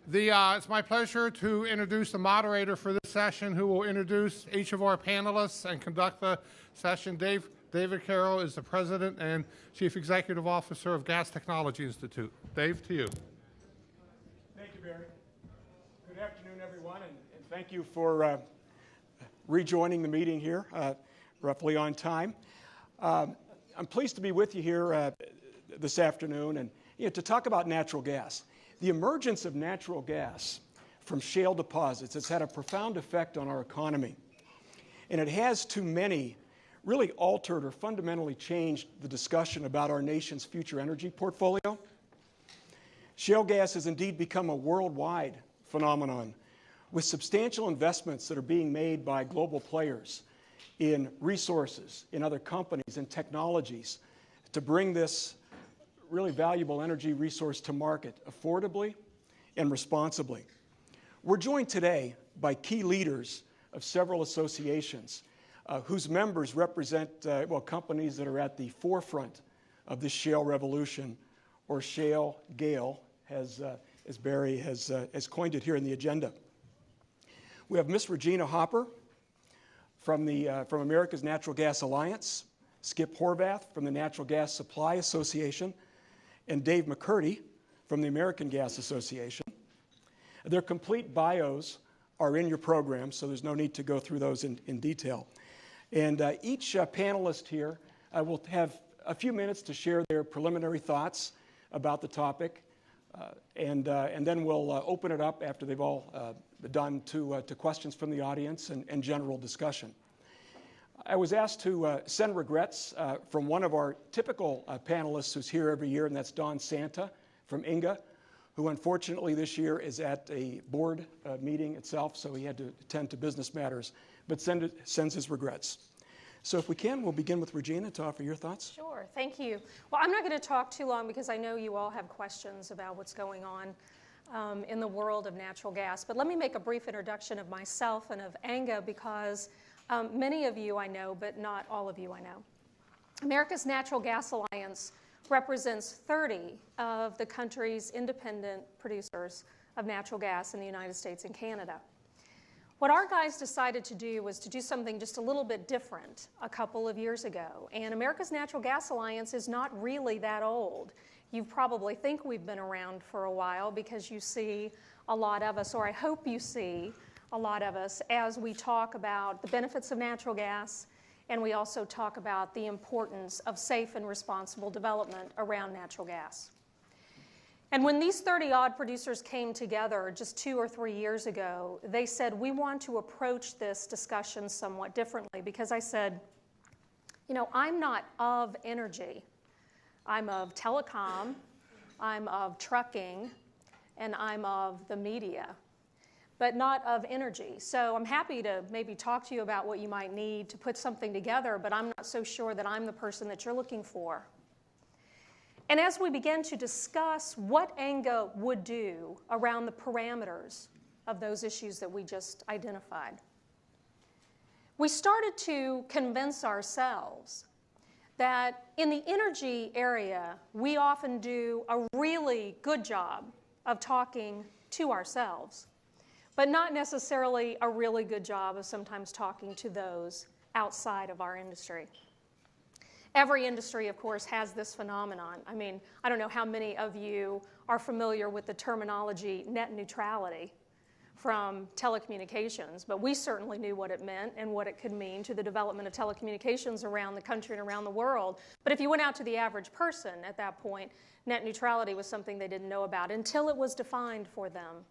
It's my pleasure to introduce the moderator for this session, who will introduce each of our panelists and conduct the session. David Carroll is the President and Chief Executive Officer of Gas Technology Institute. Dave, to you. Thank you, Barry. Good afternoon, everyone, and thank you for rejoining the meeting here, roughly on time. I'm pleased to be with you here this afternoon and to talk about natural gas. The emergence of natural gas from shale deposits has had a profound effect on our economy, and it has, to many, really altered or fundamentally changed the discussion about our nation's future energy portfolio. Shale gas has indeed become a worldwide phenomenon, with substantial investments that are being made by global players in resources, in other companies, and technologies to bring this really valuable energy resource to market affordably and responsibly. We're joined today by key leaders of several associations whose members represent companies that are at the forefront of this shale revolution, or shale gale, as Barry has coined it here in the agenda. We have Miss Regina Hopper from America's Natural Gas Alliance, Skip Horvath from the Natural Gas Supply Association, and Dave McCurdy from the American Gas Association. Their complete bios are in your program, so there's no need to go through those in detail. And each panelist here will have a few minutes to share their preliminary thoughts about the topic, and then we'll open it up after they've all done to questions from the audience and general discussion. I was asked to send regrets from one of our typical panelists who's here every year, and that's Don Santa from INGA, who unfortunately this year is at a board meeting itself, so he had to attend to business matters, but sends his regrets. So if we can, we'll begin with Regina to offer your thoughts. Sure, thank you. Well, I'm not going to talk too long because I know you all have questions about what's going on in the world of natural gas, but let me make a brief introduction of myself and of ANGA because many of you I know, but not all of you I know. America's Natural Gas Alliance represents 30 of the country's independent producers of natural gas in the United States and Canada. What our guys decided to do was to do something just a little bit different a couple of years ago. And America's Natural Gas Alliance is not really that old. You probably think we've been around for a while because you see a lot of us, or I hope you see a lot of us, as we talk about the benefits of natural gas, and we also talk about the importance of safe and responsible development around natural gas. And when these 30-odd producers came together just 2 or 3 years ago, they said, we want to approach this discussion somewhat differently, because I said, I'm not of energy. I'm of telecom, I'm of trucking, and I'm of the media, but not of energy. So I'm happy to maybe talk to you about what you might need to put something together, but I'm not so sure that I'm the person that you're looking for. And as we began to discuss what ANGA would do around the parameters of those issues that we just identified, we started to convince ourselves that in the energy area, we often do a really good job of talking to ourselves, but not necessarily a really good job of sometimes talking to those outside of our industry. Every industry, of course, has this phenomenon. I mean, I don't know how many of you are familiar with the terminology net neutrality from telecommunications, but we certainly knew what it meant and what it could mean to the development of telecommunications around the country and around the world. But if you went out to the average person at that point, net neutrality was something they didn't know about until it was defined for them.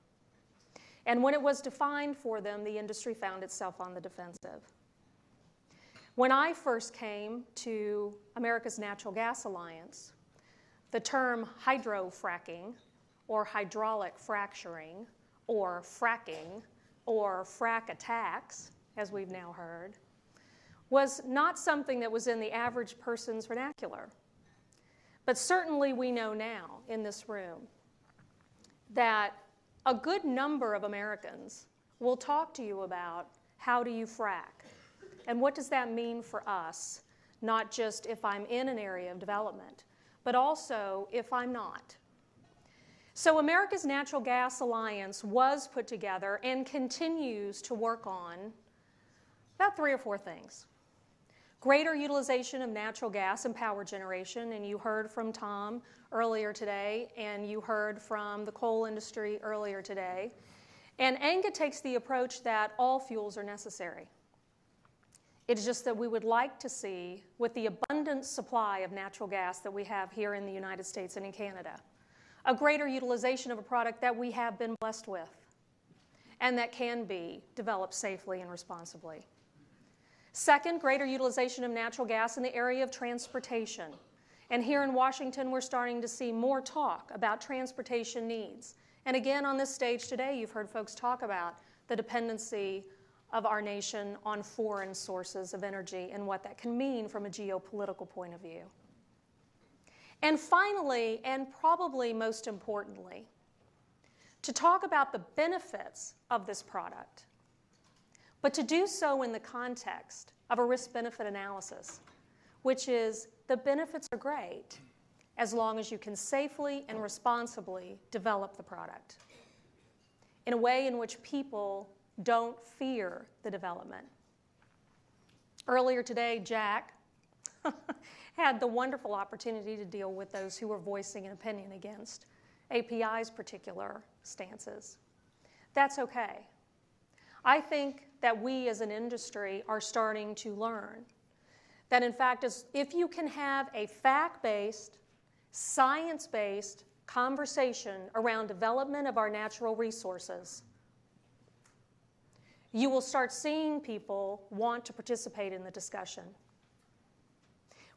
And when it was defined for them, the industry found itself on the defensive. When I first came to America's Natural Gas Alliance, the term hydrofracking, or hydraulic fracturing, or fracking, or frack attacks, as we've now heard, was not something that was in the average person's vernacular. But certainly we know now in this room that a good number of Americans will talk to you about how do you frack, and what does that mean for us, not just if I'm in an area of development, but also if I'm not. So America's Natural Gas Alliance was put together and continues to work on about 3 or 4 things. Greater utilization of natural gas and power generation, and you heard from Tom earlier today, and you heard from the coal industry earlier today. And ANGA takes the approach that all fuels are necessary. It's just that we would like to see, with the abundant supply of natural gas that we have here in the United States and in Canada, a greater utilization of a product that we have been blessed with and that can be developed safely and responsibly. Second, greater utilization of natural gas in the area of transportation. And here in Washington, we're starting to see more talk about transportation needs. And again, on this stage today, you've heard folks talk about the dependency of our nation on foreign sources of energy and what that can mean from a geopolitical point of view. And finally, and probably most importantly, to talk about the benefits of this product, but to do so in the context of a risk-benefit analysis, which is the benefits are great as long as you can safely and responsibly develop the product in a way in which people don't fear the development. Earlier today, Jack had the wonderful opportunity to deal with those who were voicing an opinion against API's particular stances. That's okay. I think that we as an industry are starting to learn that, in fact, if you can have a fact-based, science-based conversation around development of our natural resources, you will start seeing people want to participate in the discussion.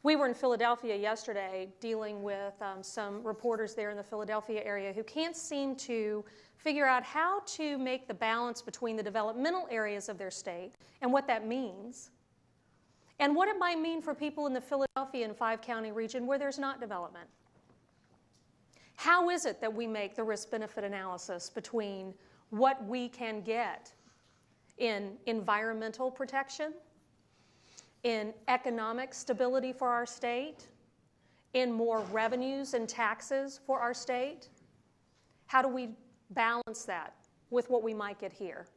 We were in Philadelphia yesterday dealing with some reporters there in the Philadelphia area who can't seem to figure out how to make the balance between the developmental areas of their state and what that means, and what it might mean for people in the Philadelphia and 5-county region where there's not development. How is it that we make the risk-benefit analysis between what we can get in environmental protection, in economic stability for our state, in more revenues and taxes for our state? How do we balance that with what we might get here?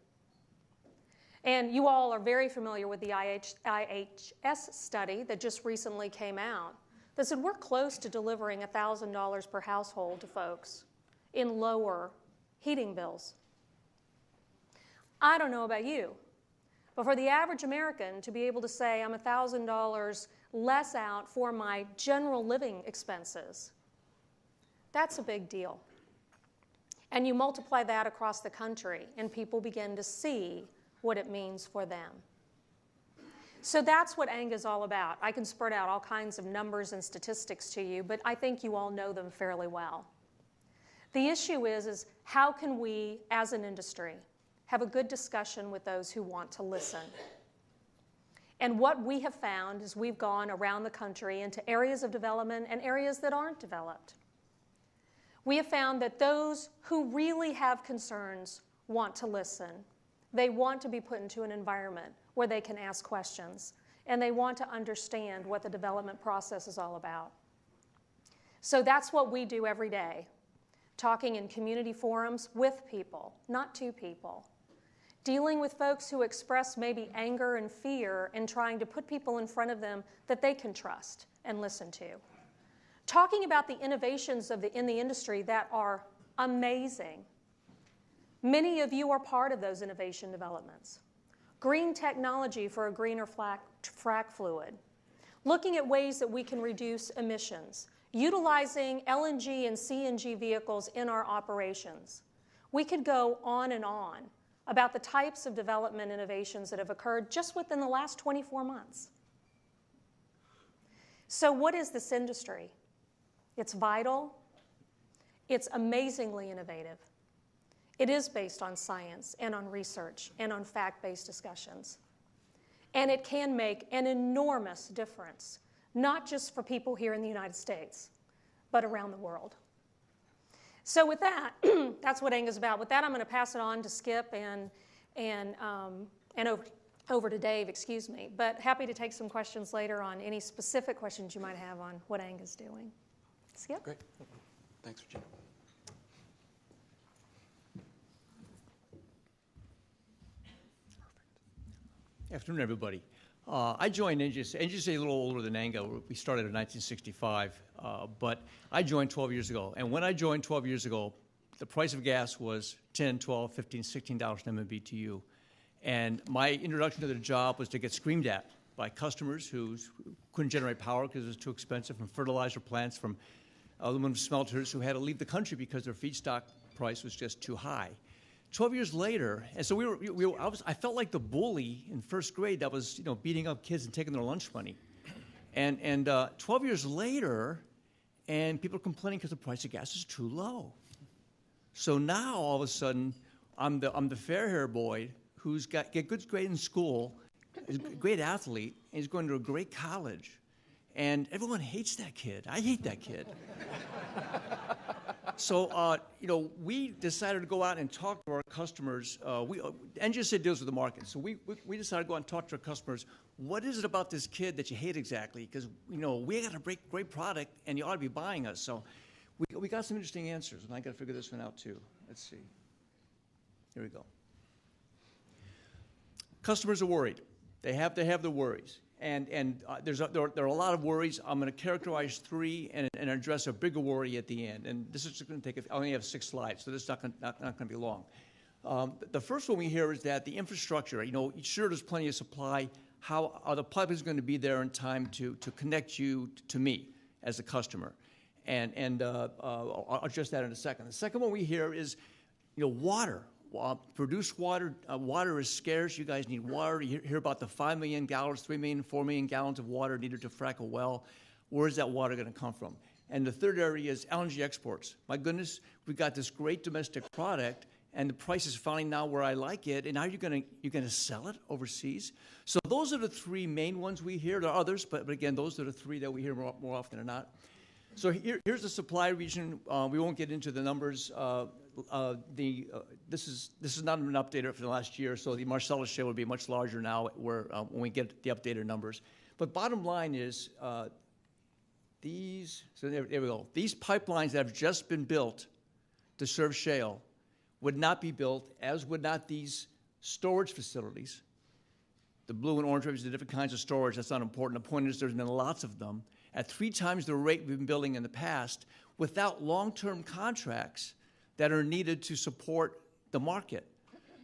And you all are very familiar with the IHS study that just recently came out that said we're close to delivering $1,000 per household to folks in lower heating bills. I don't know about you, but for the average American to be able to say I'm $1,000 less out for my general living expenses, that's a big deal. And you multiply that across the country, and people begin to see what it means for them. So that's what ANGA is all about. I can spurt out all kinds of numbers and statistics to you, but I think you all know them fairly well. The issue is how can we, as an industry, have a good discussion with those who want to listen? And what we have found is we've gone around the country into areas of development and areas that aren't developed. We have found that those who really have concerns want to listen. They want to be put into an environment where they can ask questions, and they want to understand what the development process is all about. So that's what we do every day, talking in community forums with people, not to people, dealing with folks who express maybe anger and fear and trying to put people in front of them that they can trust and listen to. Talking about the innovations in the industry that are amazing. Many of you are part of those innovation developments. Green technology for a greener frac fluid. Looking at ways that we can reduce emissions. Utilizing LNG and CNG vehicles in our operations. We could go on and on about the types of development innovations that have occurred just within the last 24 months. So what is this industry? It's vital. It's amazingly innovative. It is based on science and on research and on fact-based discussions. And it can make an enormous difference, not just for people here in the United States, but around the world. So with that, that's what ANGA is about. With that, I'm going to pass it on to Skip and over to Dave, excuse me. But happy to take some questions later on any specific questions you might have on what ANGA is doing. Skip? Great. Thanks, Regina. Afternoon, everybody. I joined NGSA. NGSA is a little older than ANGA. We started in 1965, but I joined 12 years ago. And when I joined 12 years ago, the price of gas was $10, $12, $15, $16 an MMBTU. And my introduction to the job was to get screamed at by customers who couldn't generate power because it was too expensive, from fertilizer plants, from aluminum smelters who had to leave the country because their feedstock price was just too high. 12 years later, and so I felt like the bully in first grade that was, beating up kids and taking their lunch money. And 12 years later, and people are complaining because the price of gas is too low. So now, all of a sudden, I'm the fair-haired boy who's get good grade in school, is a great athlete, and he's going to a great college. And everyone hates that kid. I hate that kid. So, we decided to go out and talk to our customers. NGSA deals with the market. So we decided to go out and talk to our customers. What is it about this kid that you hate exactly? Because, we got a great product, and you ought to be buying us. So we got some interesting answers, and I got to figure this one out, too. Let's see. Here we go. Customers are worried. They have the worries. And there are a lot of worries. I'm going to characterize three and address a bigger worry at the end. And this is going to take, I only have 6 slides, so this is not going to be long. The first one we hear is that the infrastructure, sure, there's plenty of supply. How are the pipe is going to be there in time to connect you to me as a customer? And I'll address that in a second. The second one we hear is, water. Produced water. Water is scarce. You guys need water. You hear about the 5 million gallons, 3 million, 4 million gallons of water needed to frack a well. Where is that water going to come from? And the third area is LNG exports. My goodness, we've got this great domestic product, and the price is finally now where I like it. And now you're going to sell it overseas. So those are the 3 main ones we hear. There are others, but again, those are the 3 that we hear more often than not. So here's the supply region. We won't get into the numbers. This is not an updated for the last year, so the Marcellus Shale will be much larger now when we get the updated numbers. But bottom line is there we go. These pipelines that have just been built to serve shale would not be built, as would not these storage facilities. The blue and orange represent the different kinds of storage. That's not important. The point is there's been lots of them at 3 times the rate we've been building in the past without long-term contracts that are needed to support the market.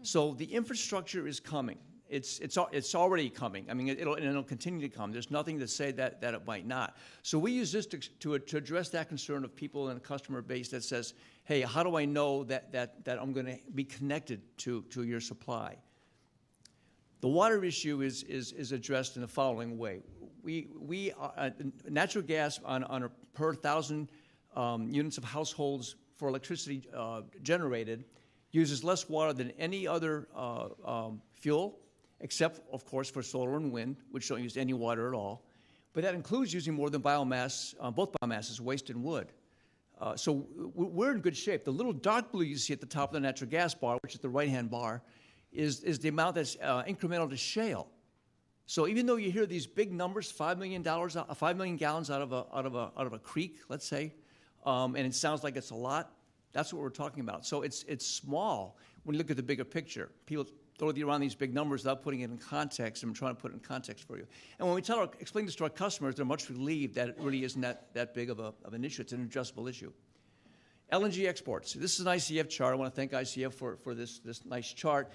So the infrastructure is coming. It's already coming. I mean, it'll continue to come. There's nothing to say that it might not. So we use this to address that concern of people in a customer base that says, hey, how do I know that I'm going to be connected to your supply? The water issue is addressed in the following way. We natural gas on a per 1,000 units of households for electricity generated uses less water than any other fuel, except, of course, for solar and wind, which don't use any water at all. But that includes using more than biomass, both biomasses, waste and wood. So we're in good shape. The little dark blue you see at the top of the natural gas bar, which is the right-hand bar, is the amount that's incremental to shale. So even though you hear these big numbers, $5 million gallons out of a creek, let's say, and it sounds like it's a lot, that's what we're talking about. So it's small when you look at the bigger picture. People throw around these big numbers without putting it in context, and I'm trying to put it in context for you. And when we explain this to our customers, they're much relieved that it really isn't that big of an issue. It's an adjustable issue. LNG exports. This is an ICF chart. I want to thank ICF for this nice chart.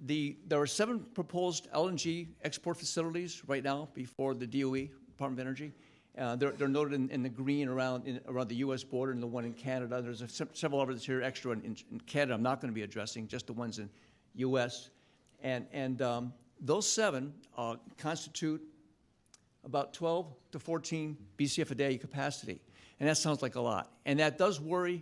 There are 7 proposed LNG export facilities right now before the DOE, Department of Energy. They're noted in the green around the U.S. border and the one in Canada. There's several others here extra in Canada I'm not going to be addressing, just the ones in U.S. And those 7 constitute about 12 to 14 BCF a day capacity. And that sounds like a lot. And that does worry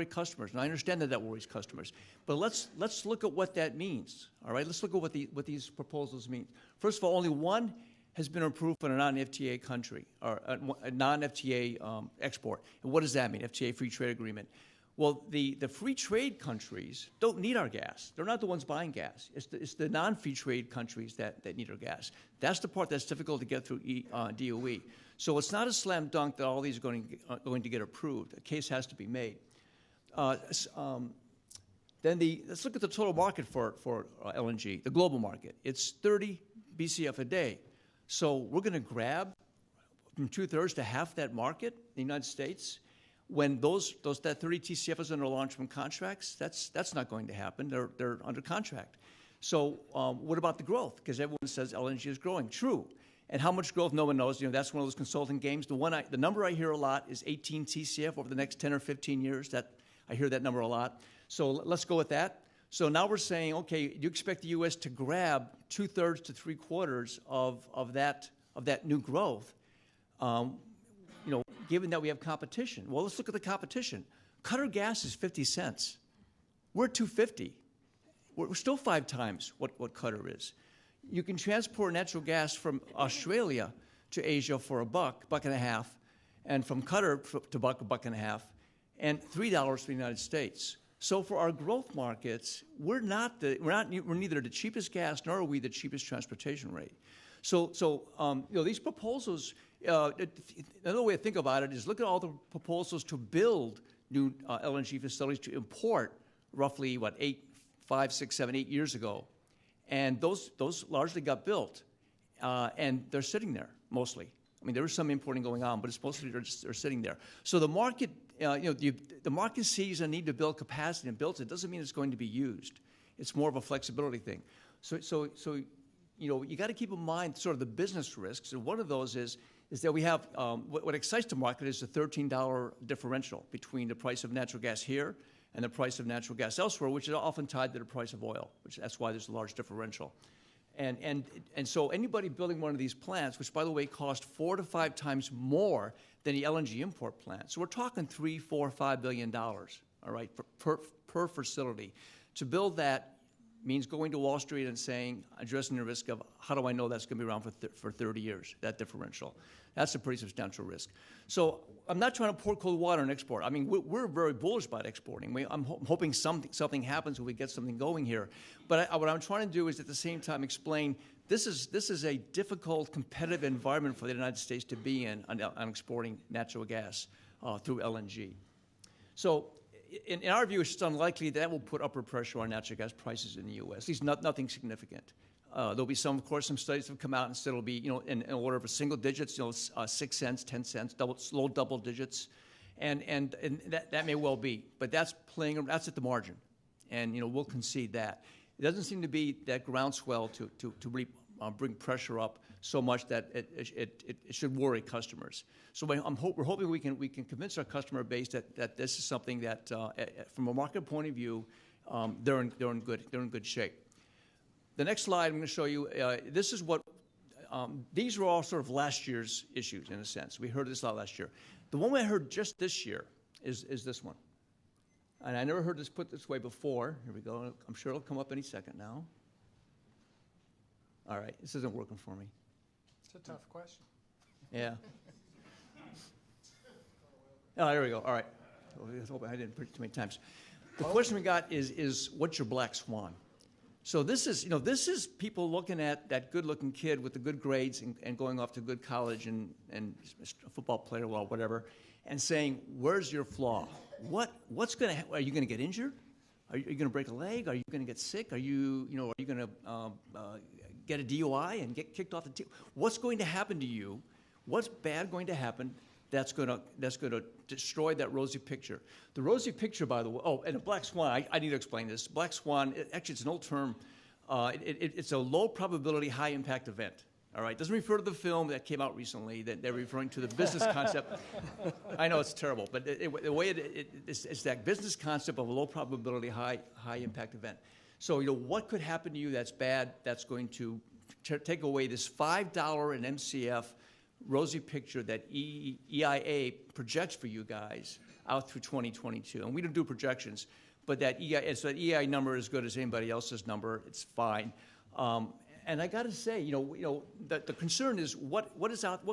customers. And I understand that worries customers. But let's look at what that means. All right, let's look at what these proposals mean. First of all, only one has been approved for a non-FTA country, or a non-FTA export. And what does that mean, FTA free trade agreement? Well, the free trade countries don't need our gas. They're not the ones buying gas. It's the non-free trade countries that need our gas. That's the part that's difficult to get through DOE. So it's not a slam dunk that all these are going to get approved. A case has to be made. then let's look at the total market for LNG, the global market. It's 30 BCF a day. So we're going to grab from 2/3 to half that market in the United States. When that 30 TCF is under long-term contracts, that's not going to happen. They're under contract. So what about the growth? Because everyone says LNG is growing. True. And how much growth, no one knows. That's one of those consulting games. The number I hear a lot is 18 TCF over the next 10 or 15 years. I hear that number a lot. So let's go with that. So now we're saying, okay, you expect the U.S. to grab 2/3 to 3/4 of that new growth. Given that we have competition. Well, let's look at the competition. Qatar gas is 50 cents. We're $2.50. We're still 5 times what Qatar is. You can transport natural gas from Australia to Asia for $1.50, and from Qatar to $1.50, and $3 for the United States. So for our growth markets, we're neither the cheapest gas nor are we the cheapest transportation rate. So these proposals. Another way to think about it is look at all the proposals to build new LNG facilities to import roughly 5, 6, 7, 8 years ago, and those largely got built, and they're sitting there mostly. I mean, there is some importing going on, but it's mostly they're sitting there. So the market, the market sees a need to build capacity and builds it. Doesn't mean it's going to be used. It's more of a flexibility thing. So you got to keep in mind sort of the business risks, and one of those is that we have what excites the market is the $13 differential between the price of natural gas here and the price of natural gas elsewhere, which is often tied to the price of oil, that's why there's a large differential. And so anybody building one of these plants, which by the way cost 4 to 5 times more than the LNG import plant, so we're talking $3, $4, $5 billion, all right, per facility. To build that means going to Wall Street and saying, addressing the risk of how do I know that's going to be around for 30 years, that differential. That's a pretty substantial risk. So I'm not trying to pour cold water on export. I mean, we're very bullish about exporting. I'm hoping something happens when we get something going here. But what I'm trying to do is at the same time explain this is a difficult competitive environment for the United States to be in on exporting natural gas through LNG. So in our view, it's just unlikely that will put upward pressure on natural gas prices in the U.S., at least nothing significant. There'll be some studies have come out and said it'll be, in order of single digits, 6 cents, 10 cents, low double digits, and that may well be, but that's at the margin, and we'll concede that. It doesn't seem to be that groundswell to really bring pressure up so much that it should worry customers. So we're hoping we can convince our customer base that this is something that, from a market point of view, they're in good shape. The next slide I'm going to show you. This is what these were all sort of last year's issues in a sense. We heard this a lot last year. The one I heard just this year is this one, and I never heard this put this way before. Here we go. I'm sure it'll come up any second now. All right, this isn't working for me. It's a tough question. Yeah. Oh, there we go. All right. I didn't put it too many times. The question we got is what's your black swan? So this is people looking at that good-looking kid with the good grades and going off to good college and a football player, well, whatever, and saying, where's your flaw? Are you going to get injured? Are you going to break a leg? Are you going to get sick? Are you going to get a DUI and get kicked off the team? What's going to happen to you? What's bad going to happen that's going to destroy that rosy picture? The rosy picture, by the way, and a black swan, I need to explain this. Black swan, actually it's an old term. It's a low probability, high impact event. All right, doesn't refer to the film that came out recently. That they're referring to the business concept. I know it's terrible, but the way it's that business concept of a low probability, high impact event. So what could happen to you that's bad? That's going to take away this $5 an MCF rosy picture that EIA projects for you guys out through 2022, and we don't do projections, but that EIA number is as good as anybody else's number. It's fine. And I got to say, that the concern is what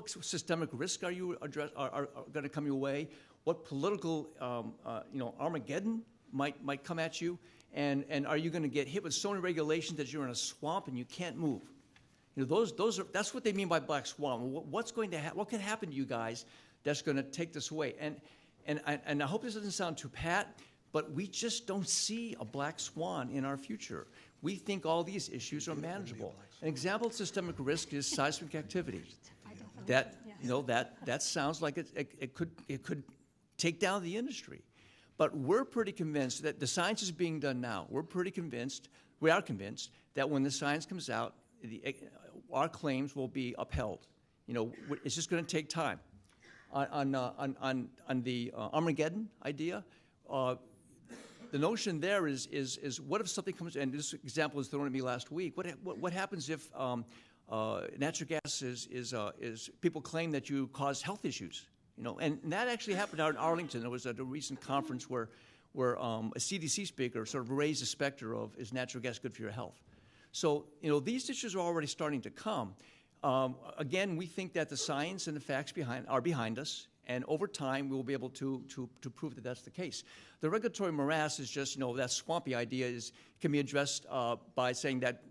systemic risk are going to come your way? What political, Armageddon might come at you? And are you going to get hit with so many regulations that you're in a swamp and you can't move? That's what they mean by black swan. What could happen to you guys that's going to take this away? And I hope this doesn't sound too pat, but we just don't see a black swan in our future. We think all these issues are manageable. An example of systemic risk is seismic activity. That sounds like it could take down the industry. But we're pretty convinced that the science is being done now. We are convinced that when the science comes out, our claims will be upheld. It's just going to take time. On the Armageddon idea, the notion there is what if something comes, and this example was thrown at me last week, what happens if natural gas is people claim that you cause health issues? And that actually happened out in Arlington. There was a recent conference where a CDC speaker sort of raised the specter of, is natural gas good for your health? So, these issues are already starting to come. Again, we think that the science and the facts are behind us, and over time we will be able to prove that that's the case. The regulatory morass is just, that swampy idea can be addressed by saying that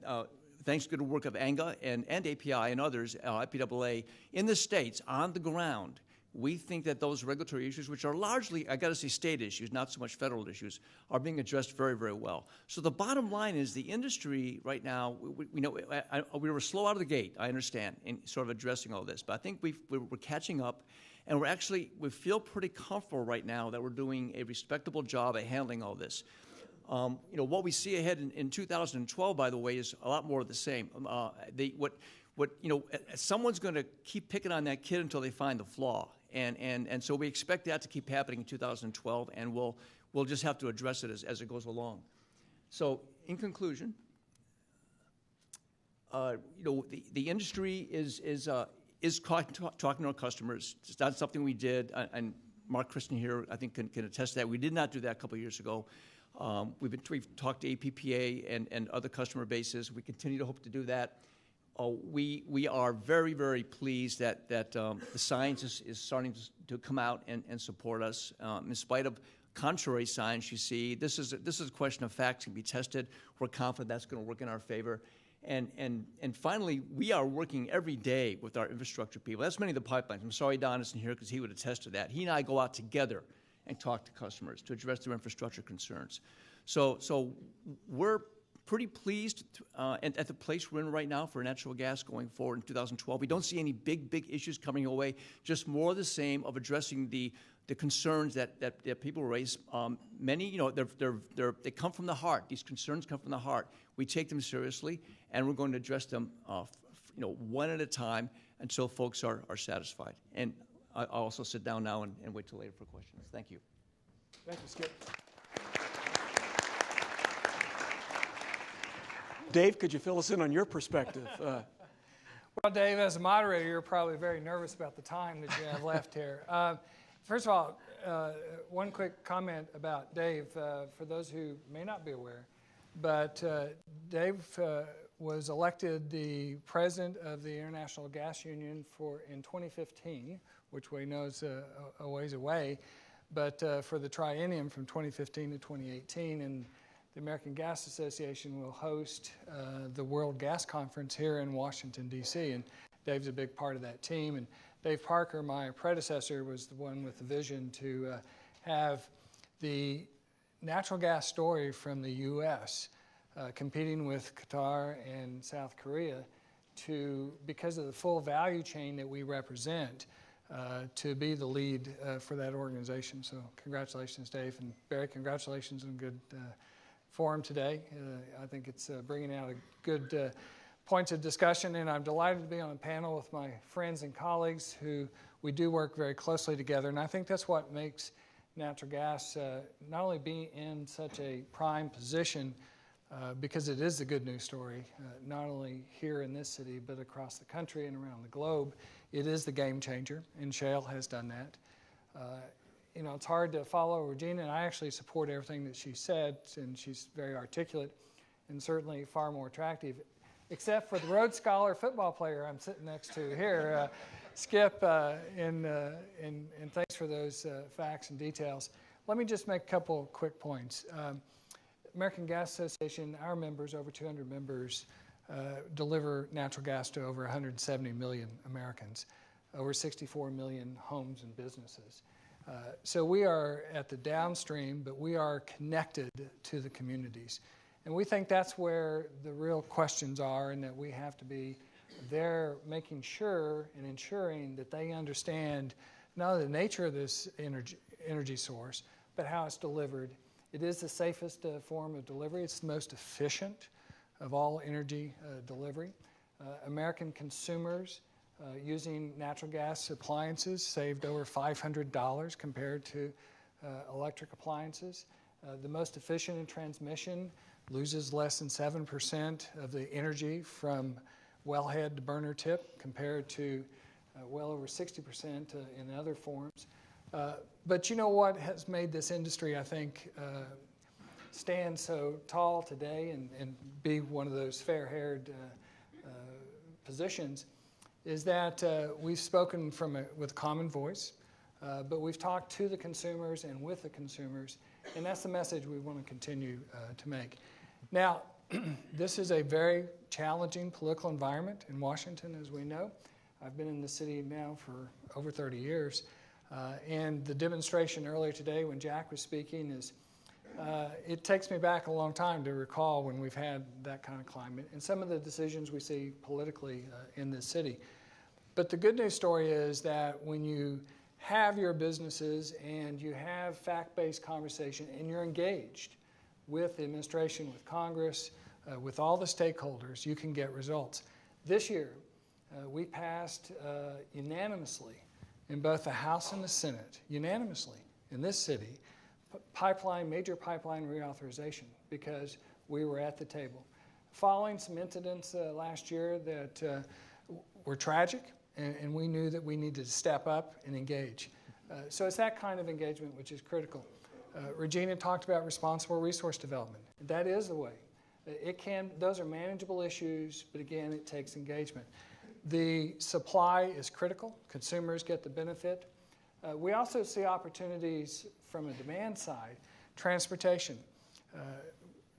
thanks to the work of ANGA and API and others, IPAA, in the states, on the ground, we think that those regulatory issues, which are largely, I got to say, state issues, not so much federal issues, are being addressed very, very well. So the bottom line is the industry right now, we were slow out of the gate, I understand, in sort of addressing all this. But I think we're catching up, and we feel pretty comfortable right now that we're doing a respectable job at handling all this. What we see ahead in 2012, by the way, is a lot more of the same. Someone's going to keep picking on that kid until they find the flaw. And so we expect that to keep happening in 2012, and we'll just have to address it as it goes along. So, in conclusion, the industry is talking to our customers. It's not something we did, and Mark Christian here, I think, can attest to that. We did not do that a couple of years ago. We've talked to APPA and other customer bases. We continue to hope to do that. We are very, very pleased that the science is starting to come out and support us. In spite of contrary science, you see, this is a question of facts can be tested. We're confident that's going to work in our favor. And finally, we are working every day with our infrastructure people. That's many of the pipelines. I'm sorry Don isn't here because he would attest to that. He and I go out together and talk to customers to address their infrastructure concerns. So we're pretty pleased at the place we're in right now for natural gas going forward in 2012. We don't see any big issues coming away, just more of the same of addressing the concerns that people raise. Many, they come from the heart. These concerns come from the heart. We take them seriously, and we're going to address them, one at a time until folks are satisfied. And I'll also sit down now and wait till later for questions. Thank you. Thank you, Skip. Dave, could you fill us in on your perspective? Well, Dave, as a moderator, you're probably very nervous about the time that you have left here. First of all, one quick comment about Dave, for those who may not be aware, but Dave was elected the president of the International Gas Union in 2015, which we know is a ways away, but for the triennium from 2015 to 2018, and the American Gas Association will host the World Gas Conference here in Washington, D.C., and Dave's a big part of that team. And Dave Parker, my predecessor, was the one with the vision to have the natural gas story from the U.S. Competing with Qatar and South Korea because of the full value chain that we represent, to be the lead for that organization. So congratulations, Dave. And Barry, congratulations on good forum today. I think it's bringing out a good points of discussion, and I'm delighted to be on a panel with my friends and colleagues who we do work very closely together, and I think that's what makes natural gas not only be in such a prime position because it is a good news story, not only here in this city but across the country and around the globe. It is the game changer, and Shale has done that. It's hard to follow Regina, and I actually support everything that she said, and she's very articulate and certainly far more attractive, except for the Rhodes Scholar football player I'm sitting next to here, Skip, and thanks for those facts and details. Let me just make a couple quick points. American Gas Association, our members, over 200 members, deliver natural gas to over 170 million Americans, over 64 million homes and businesses. So we are at the downstream, but we are connected to the communities. And we think that's where the real questions are, and that we have to be there making sure and ensuring that they understand not only the nature of this energy source, but how it's delivered. It is the safest form of delivery. It's the most efficient of all energy delivery. American consumers using natural gas appliances saved over $500 compared to electric appliances. The most efficient in transmission loses less than 7% of the energy from wellhead to burner tip compared to well over 60% in other forms. But you know what has made this industry, I think, stand so tall today and be one of those fair-haired positions is that we've spoken with a common voice, but we've talked to the consumers and with the consumers, and that's the message we want to continue to make. Now, this is a very challenging political environment in Washington, as we know. I've been in the city now for over 30 years, and the demonstration earlier today when Jack was speaking is, it takes me back a long time to recall when we've had that kind of climate and some of the decisions we see politically in this city. But the good news story is that when you have your businesses and you have fact-based conversation and you're engaged with the administration, with Congress, with all the stakeholders, you can get results. This year, we passed unanimously in both the House and the Senate, unanimously in this city, major pipeline reauthorization because we were at the table. Following some incidents last year that were tragic, and we knew that we needed to step up and engage. So it's that kind of engagement which is critical. Regina talked about responsible resource development. That is the way. Those are manageable issues, but again, it takes engagement. The supply is critical. Consumers get the benefit. We also see opportunities from a demand side. Transportation.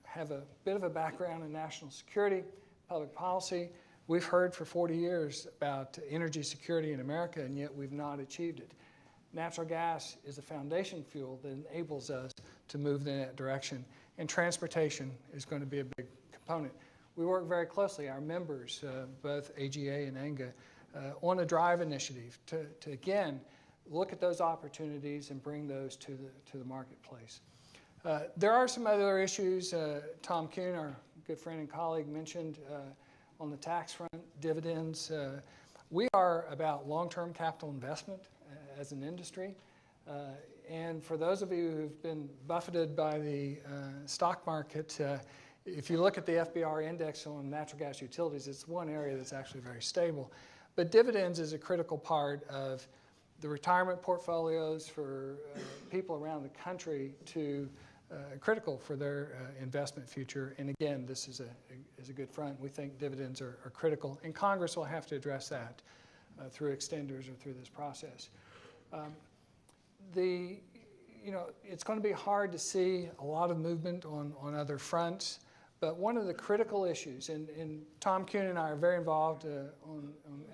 Have a bit of a background in national security, public policy. We've heard for 40 years about energy security in America, and yet we've not achieved it. Natural gas is a foundation fuel that enables us to move in that direction, and transportation is going to be a big component. We work very closely, our members, both AGA and ANGA, on a drive initiative to again, look at those opportunities and bring those to the marketplace. There are some other issues. Tom Kuhn, our good friend and colleague, mentioned on the tax front, dividends. We are about long-term capital investment as an industry. And for those of you who've been buffeted by the stock market, if you look at the FBR index on natural gas utilities, it's one area that's actually very stable. But dividends is a critical part of the retirement portfolios for people around the country to critical for their investment future. And again, this is a good front. We think dividends are critical, and Congress will have to address that through extenders or through this process. It's going to be hard to see a lot of movement on other fronts, but one of the critical issues, and Tom Kuhn and I are very involved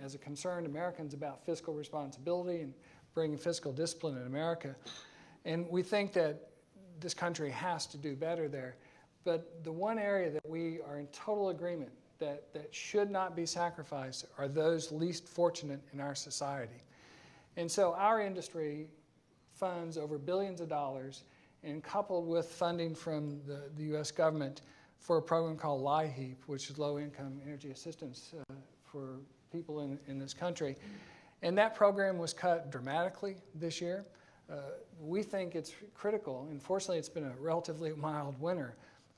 as a concerned Americans about fiscal responsibility and bringing fiscal discipline in America, and we think that this country has to do better there. But the one area that we are in total agreement that should not be sacrificed are those least fortunate in our society. And so our industry funds over billions of dollars, and coupled with funding from the U.S. government for a program called LIHEAP, which is Low Income Energy Assistance for people in this country. And that program was cut dramatically this year. We think it's critical. Unfortunately, it's been a relatively mild winter.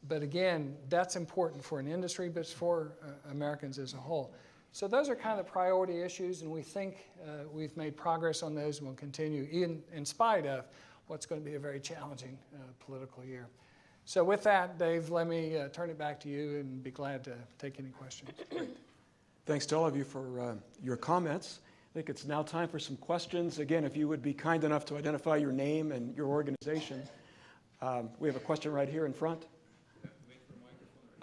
But again, that's important for an industry, but it's for Americans as a whole. So those are kind of the priority issues, and we think we've made progress on those and will continue, even in spite of what's going to be a very challenging political year. So with that, Dave, let me turn it back to you and be glad to take any questions. Thanks to all of you for your comments. I think it's now time for some questions. Again, if you would be kind enough to identify your name and your organization. We have a question right here in front.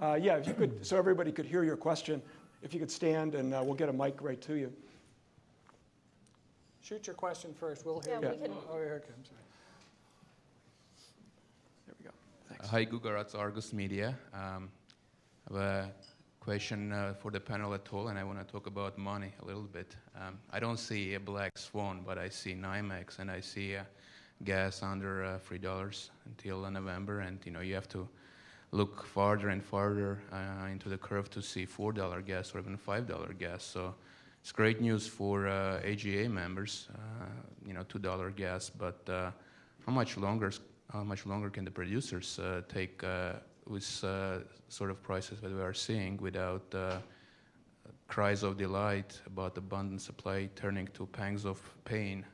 Yeah, if you could, so everybody could hear your question. If you could stand, and we'll get a mic right to you. shoot your question first. We'll hear Yeah, you. we can- Oh, here it comes. There we go. Thanks. Hi, Gugaratz, Argus Media. I have a question for the panel at all, and I want to talk about money a little bit. I don't see a black swan, but I see NYMEX, and I see gas under $3 until November, and you have to look farther and farther into the curve to see $4 gas or even $5 gas. So it's great news for AGA members, $2 gas, but how much longer can the producers take with sort of prices that we are seeing without cries of delight about abundant supply turning to pangs of pain?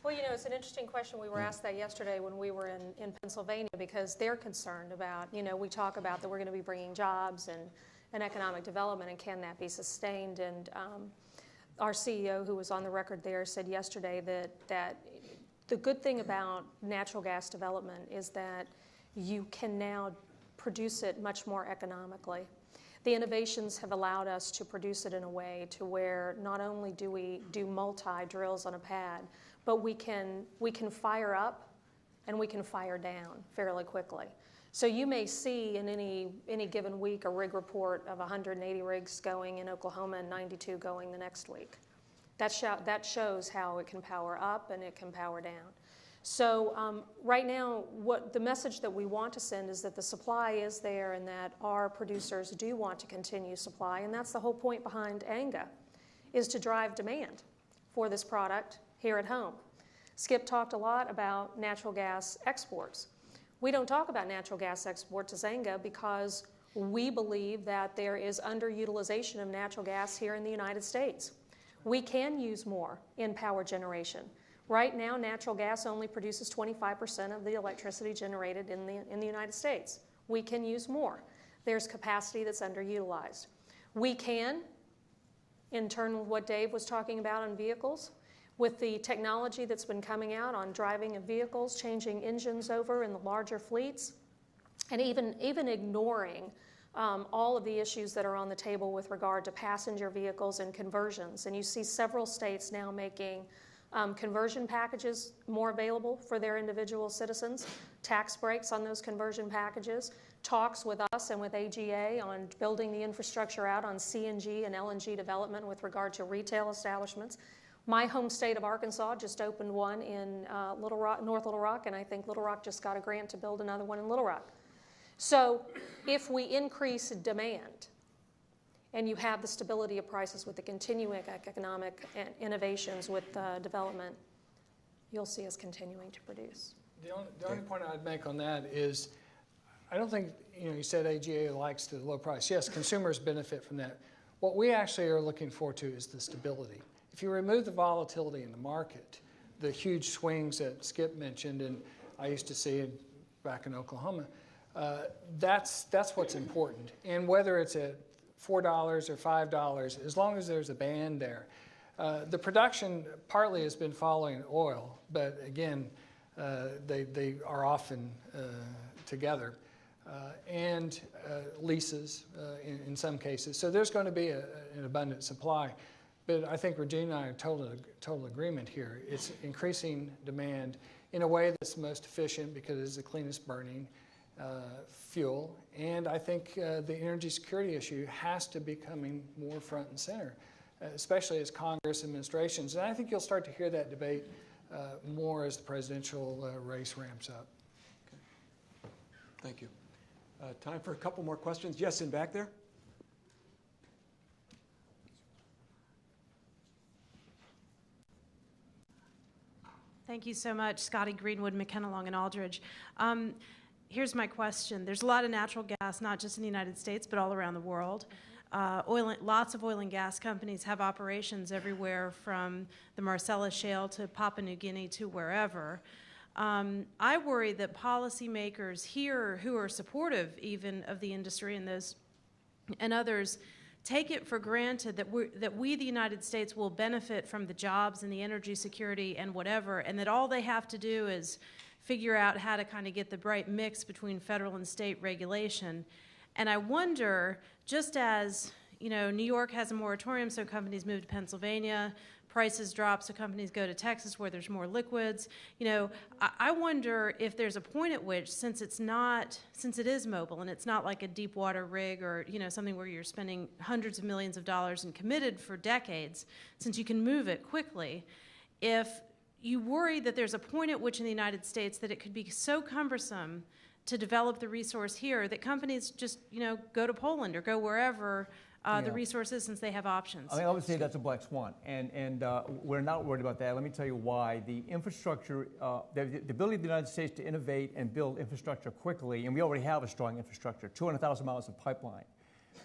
Well, it's an interesting question. We were asked that yesterday when we were in Pennsylvania, because they're concerned about, we talk about that we're going to be bringing jobs and economic development, and can that be sustained? And our CEO, who was on the record there, said yesterday that the good thing about natural gas development is that you can now produce it much more economically. The innovations have allowed us to produce it in a way to where not only do we do multi-drills on a pad, but we can fire up and we can fire down fairly quickly. So you may see in any given week a rig report of 180 rigs going in Oklahoma and 92 going the next week. That shows how it can power up and it can power down. So right now, the message that we want to send is that the supply is there and that our producers do want to continue supply, and that's the whole point behind ANGA, is to drive demand for this product here at home. Skip talked a lot about natural gas exports. We don't talk about natural gas exports as ANGA because we believe that there is underutilization of natural gas here in the United States. We can use more in power generation. Right now, natural gas only produces 25% of the electricity generated in the United States. We can use more. There's capacity that's underutilized. We can, in turn with what Dave was talking about on vehicles, with the technology that's been coming out on driving of vehicles, changing engines over in the larger fleets, and even ignoring all of the issues that are on the table with regard to passenger vehicles and conversions. And you see several states now making conversion packages more available for their individual citizens, tax breaks on those conversion packages, talks with us and with AGA on building the infrastructure out on CNG and LNG development with regard to retail establishments. My home state of Arkansas just opened one in North Little Rock, and I think Little Rock just got a grant to build another one in Little Rock. So if we increase demand and you have the stability of prices with the continuing economic innovations with development, you'll see us continuing to produce. The only point I'd make on that is, I don't think, you said AGA likes the low price. Yes, consumers benefit from that. What we actually are looking forward to is the stability. If you remove the volatility in the market, the huge swings that Skip mentioned, and I used to see it back in Oklahoma, that's what's important. And whether it's at $4 or $5, as long as there's a band there. The production partly has been following oil, but again, they are often together, and leases in some cases. So there's going to be an abundant supply. But I think Regina and I are total agreement here. It's increasing demand in a way that's most efficient because it's the cleanest burning fuel. And I think the energy security issue has to be coming more front and center, especially as Congress administrations. And I think you'll start to hear that debate more as the presidential race ramps up. Okay. Thank you. Time for a couple more questions. Yes, in back there. Thank you so much, Scotty Greenwood, McKenna Long, and Aldridge. Here's my question. There's a lot of natural gas, not just in the United States, but all around the world. Lots of oil and gas companies have operations everywhere from the Marcellus Shale to Papua New Guinea to wherever. I worry that policymakers here who are supportive even of the industry and others, take it for granted that we, the United States, will benefit from the jobs and the energy security and whatever, and that all they have to do is figure out how to kind of get the right mix between federal and state regulation. And I wonder, just as You know, New York has a moratorium, so companies move to Pennsylvania. Prices drop, so companies go to Texas where there's more liquids. You know, I wonder if there's a point at which, since it is mobile and it's not like a deep water rig or, you know, something where you're spending hundreds of millions of dollars and committed for decades, since you can move it quickly, if you worry that there's a point at which in the United States that it could be so cumbersome to develop the resource here that companies just, you know, go to Poland or go wherever the resource is, since they have options. I mean, I would say that's a black swan, and we're not worried about that. Let me tell you why. The infrastructure, the ability of the United States to innovate and build infrastructure quickly, and we already have a strong infrastructure, 200,000 miles of pipeline.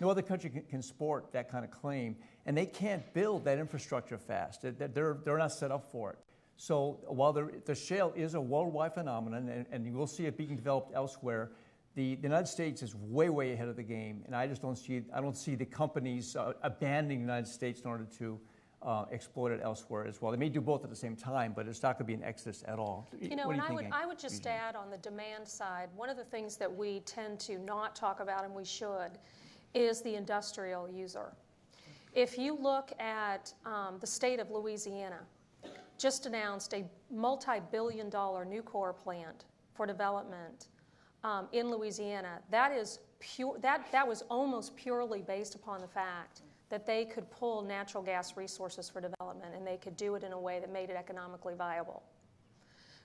No other country can sport that kind of claim, and they can't build that infrastructure fast. They're not set up for it. So while the shale is a worldwide phenomenon, and you will see it being developed elsewhere, the United States is way, way ahead of the game, and I don't see the companies abandoning the United States in order to exploit it elsewhere as well. They may do both at the same time, but it's not going to be an exodus at all. You know, and I would just add on the demand side, one of the things that we tend to not talk about, and we should, is the industrial user. If you look at the state of Louisiana, just announced a multi-billion-dollar Nucor plant for development in Louisiana. That is pure. That was almost purely based upon the fact that they could pull natural gas resources for development, and they could do it in a way that made it economically viable.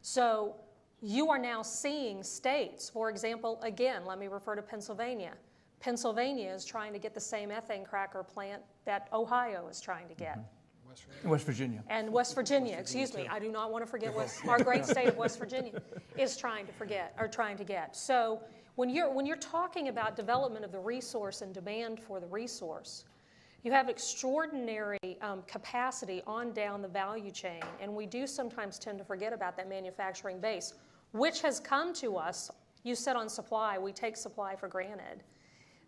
So you are now seeing states, for example, again, let me refer to Pennsylvania. Pennsylvania is trying to get the same ethane cracker plant that Ohio is trying to get. West Virginia. And West Virginia, excuse me. I do not want to forget our great state of West Virginia is trying to get. So when you're talking about development of the resource and demand for the resource, you have extraordinary capacity on down the value chain, and we do sometimes tend to forget about that manufacturing base, which has come to us. You said on supply, we take supply for granted.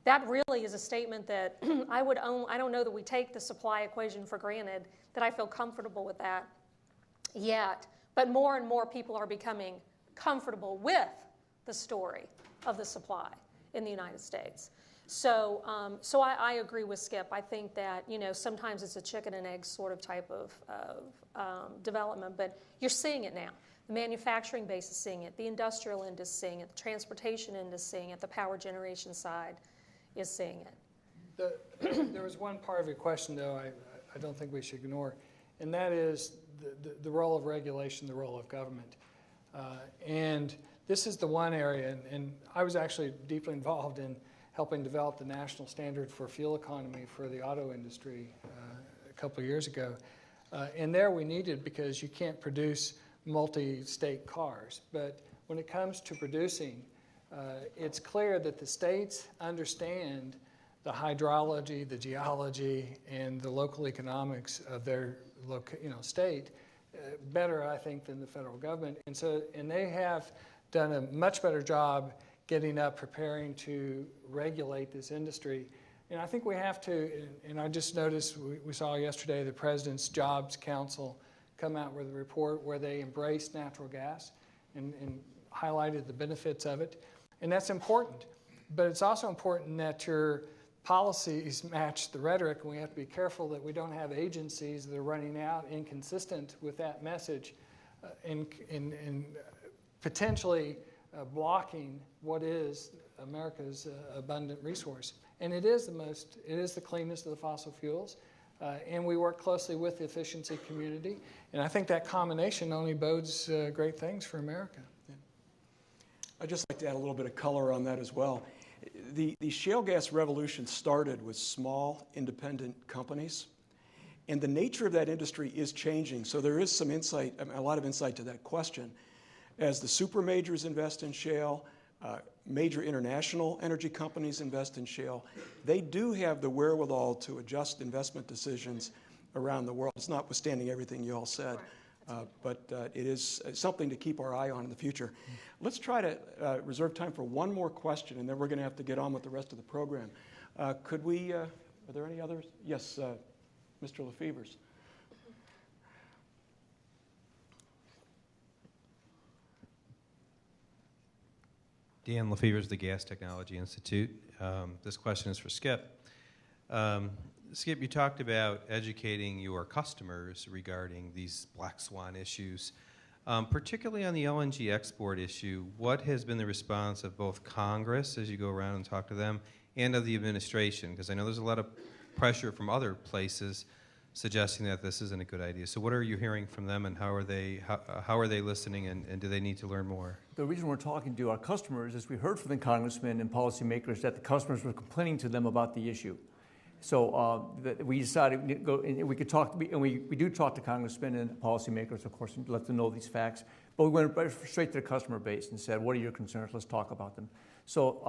That really is a statement that I don't know that we take the supply equation for granted, that I feel comfortable with that yet. But more and more people are becoming comfortable with the story of the supply in the United States. So I agree with Skip. I think that, you know, sometimes it's a chicken and egg sort of type of development, but you're seeing it now. The manufacturing base is seeing it. The industrial end is seeing it. The transportation end is seeing it. The power generation side is seeing it. There was one part of your question, though, I don't think we should ignore, and that is the role of regulation, the role of government. And this is the one area, and I was actually deeply involved in helping develop the national standard for fuel economy for the auto industry a couple of years ago. And there we needed, because you can't produce multi-state cars. But when it comes to producing, it's clear that the states understand the hydrology, the geology, and the local economics of their state better, I think, than the federal government. And they have done a much better job getting up, preparing to regulate this industry. And I think we have to, and I just noticed, we saw yesterday the President's Jobs Council come out with a report where they embraced natural gas and highlighted the benefits of it. And that's important. But it's also important that your policies match the rhetoric, and we have to be careful that we don't have agencies that are running out inconsistent with that message and potentially blocking what is America's abundant resource. And it is the cleanest of the fossil fuels. And we work closely with the efficiency community. And I think that combination only bodes great things for America. Yeah. I'd just like to add a little bit of color on that as well. The shale gas revolution started with small, independent companies. And the nature of that industry is changing. So there is some insight, a lot of insight to that question. As the super majors invest in shale, major international energy companies invest in shale, they do have the wherewithal to adjust investment decisions around the world. It's notwithstanding everything you all said, but it is something to keep our eye on in the future. Let's try to reserve time for one more question, and then we're going to have to get on with the rest of the program. Could we, are there any others? Yes, Mr. Lefevers. Dan Lefevers, the Gas Technology Institute. This question is for Skip. Skip, you talked about educating your customers regarding these black swan issues. Particularly on the LNG export issue, what has been the response of both Congress, as you go around and talk to them, and of the administration? Because I know there's a lot of pressure from other places suggesting that this isn't a good idea. So what are you hearing from them, and how are they listening, and do they need to learn more? The reason we're talking to our customers is we heard from the congressmen and policymakers that the customers were complaining to them about the issue. So we decided to go, and we could talk, and we do talk to congressmen and policymakers, of course, and let them know these facts. But we went straight to the customer base and said, what are your concerns? Let's talk about them. So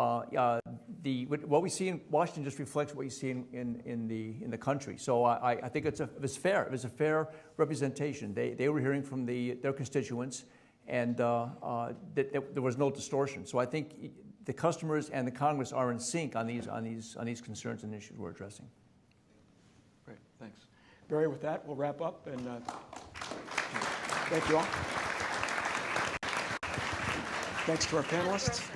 what we see in Washington just reflects what you see in the country. So I think it was fair. It was a fair representation. They were hearing from their constituents, and there was no distortion. So I think the customers and the Congress are in sync on these concerns and issues we're addressing. Great, thanks. Barry, with that, we'll wrap up, and thank you all. Thanks to our panelists.